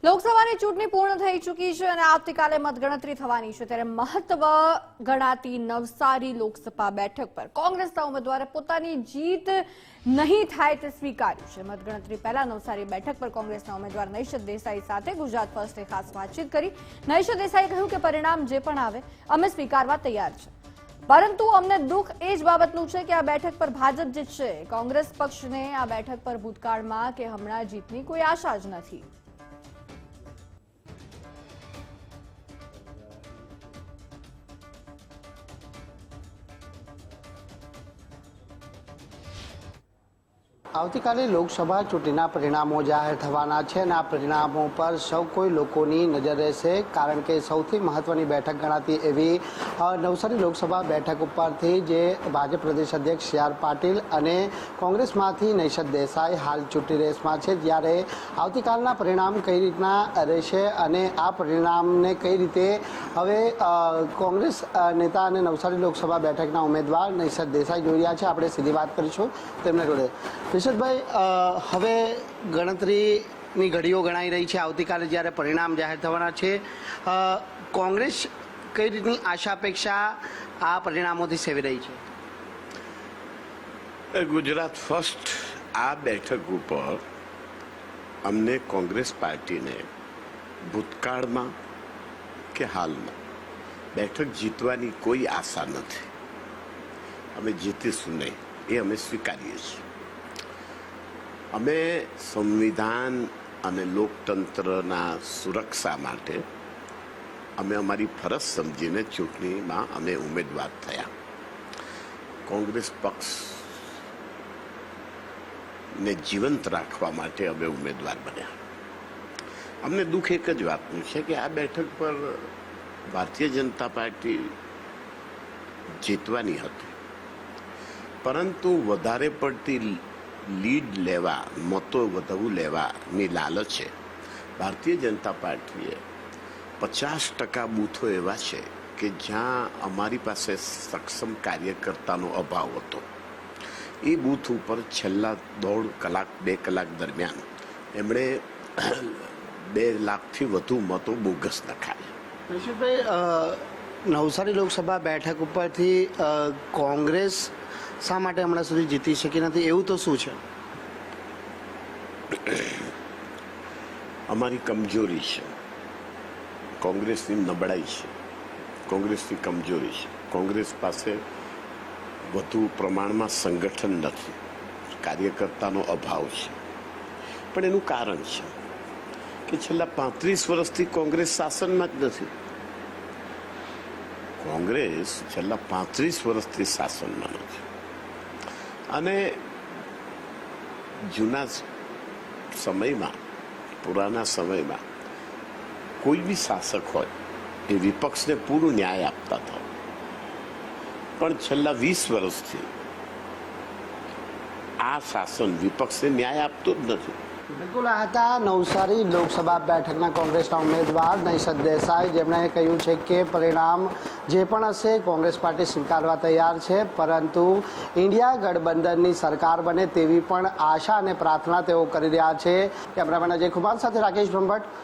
લોકસભાની ચૂંટણી પૂર્ણ થઈ ચૂકી છે અને આવતીકાલે મતગણતરી થવાની છે ત્યારે મહત્વ ગણાતી નવસારી લોકસભા બેઠક પર કોંગ્રેસના ઉમેદવારે પોતાની જીત નહીં થાય તે સ્વીકાર્યું છે। મતગણતરી પહેલા નવસારી બેઠક પર કોંગ્રેસના ઉમેદવાર નૈશદ દેસાઈ સાથે ગુજરાત ફર્સ્ટે ખાસ વાતચીત કરી। નૈશદ દેસાઈએ કહ્યું કે પરિણામ જે પણ આવે અમે સ્વીકારવા તૈયાર છે, પરંતુ અમને દુઃખ એ જ બાબતનું છે કે આ બેઠક પર ભાજપ જીતશે। કોંગ્રેસ પક્ષને આ બેઠક પર ભૂતકાળમાં કે હમણાં જીતની કોઈ આશા જ નથી। આવતીકાલે લોકસભા ચૂંટણીના પરિણામો જાહેર થવાના છે અને આ પરિણામો પર સૌ કોઈ લોકોની નજર રહેશે, કારણ કે સૌથી મહત્વની બેઠક ગણાતી એવી નવસારી લોકસભા બેઠક ઉપરથી જે ભાજપ પ્રદેશ અધ્યક્ષ સી આર પાટીલ અને કોંગ્રેસમાંથી નૈશદ દેસાઈ હાલ ચૂંટણી રેસમાં છે, જ્યારે આવતીકાલના પરિણામ કઈ રીતના રહેશે અને આ પરિણામને કઈ રીતે હવે કોંગ્રેસ નેતા અને નવસારી લોકસભા બેઠકના ઉમેદવાર નૈશદ દેસાઈ જોઈ રહ્યા છે। આપણે સીધી વાત કરીશું તેમના જોડે। નિશદભાઈ, હવે ગણતરીની ઘડીઓ ગણાઈ રહી છે, આવતીકાલે જ્યારે પરિણામ જાહેર થવાના છે, કોંગ્રેસ કઈ રીતની આશા અપેક્ષા આ પરિણામોથી સેવી રહી છે? ગુજરાત ફર્સ્ટ આ બેઠક ઉપર અમને કોંગ્રેસ પાર્ટીને ભૂતકાળમાં કે હાલમાં બેઠક જીતવાની કોઈ આશા નથી। અમે જીતીશું નહીં એ અમે સ્વીકારીએ છીએ। અમે સંવિધાન અને લોકતંત્રના સુરક્ષા માટે અમે અમારી ફરજ સમજીને ચૂંટણીમાં અમે ઉમેદવાર થયા। કોંગ્રેસ પક્ષને જીવંત રાખવા માટે અમે ઉમેદવાર બન્યા। અમને દુઃખ એક જ વાતનું છે કે આ બેઠક પર ભારતીય જનતા પાર્ટી જીતવાની હતી, પરંતુ વધારે પડતી લીડ લેવા, મતો વધુ લેવાની લાલચે ભારતીય જનતા પાર્ટીએ 50% બૂથો એવા છે કે જ્યાં અમારી પાસે સક્ષમ કાર્યકર્તાનો અભાવ હતો। એ બૂથ ઉપર છેલ્લા 1.5 કલાક 2 કલાક દરમિયાન એમણે 2 લાખથી વધુ મતો બોગસ નખાયા। નિશદભાઈ, નવસારી લોકસભા બેઠક ઉપરથી કોંગ્રેસ શા માટે હમણાં સુધી જીતી શકી નથી, એવું તો શું છે? અમારી કમજોરી છે, કોંગ્રેસની નબળાઈ છે, કોંગ્રેસની કમજોરી છે। કોંગ્રેસ પાસે વધુ પ્રમાણમાં સંગઠન નથી, કાર્યકર્તાનો અભાવ છે, પણ એનું કારણ છે કે છેલ્લા 35 વર્ષથી કોંગ્રેસ શાસનમાં જ નથી। કોંગ્રેસ છેલ્લા 35 વર્ષથી શાસનમાં નથી અને જૂના સમયમાં, પુરાના સમયમાં કોઈ બી શાસક હોય એ વિપક્ષને પૂરું ન્યાય આપતા હતા, પણ છેલ્લા 20 વર્ષથી આ શાસન વિપક્ષને ન્યાય આપતું જ નથી। બિલકુલ, આ હતા નવસારી લોકસભા બેઠકના કોંગ્રેસના ઉમેદવાર નૈશદ દેસાઈ, જેમણે કહ્યું છે કે પરિણામ જે પણ હશે કોંગ્રેસ પાર્ટી સ્વીકારવા તૈયાર છે, પરંતુ ઇન્ડિયા ગઠબંધનની સરકાર બને તેવી પણ આશા અને પ્રાર્થના તેઓ કરી રહ્યા છે। કેમેરામેન અજય કુમાર સાથે રાકેશ બ્રહ્મભટ્ટ,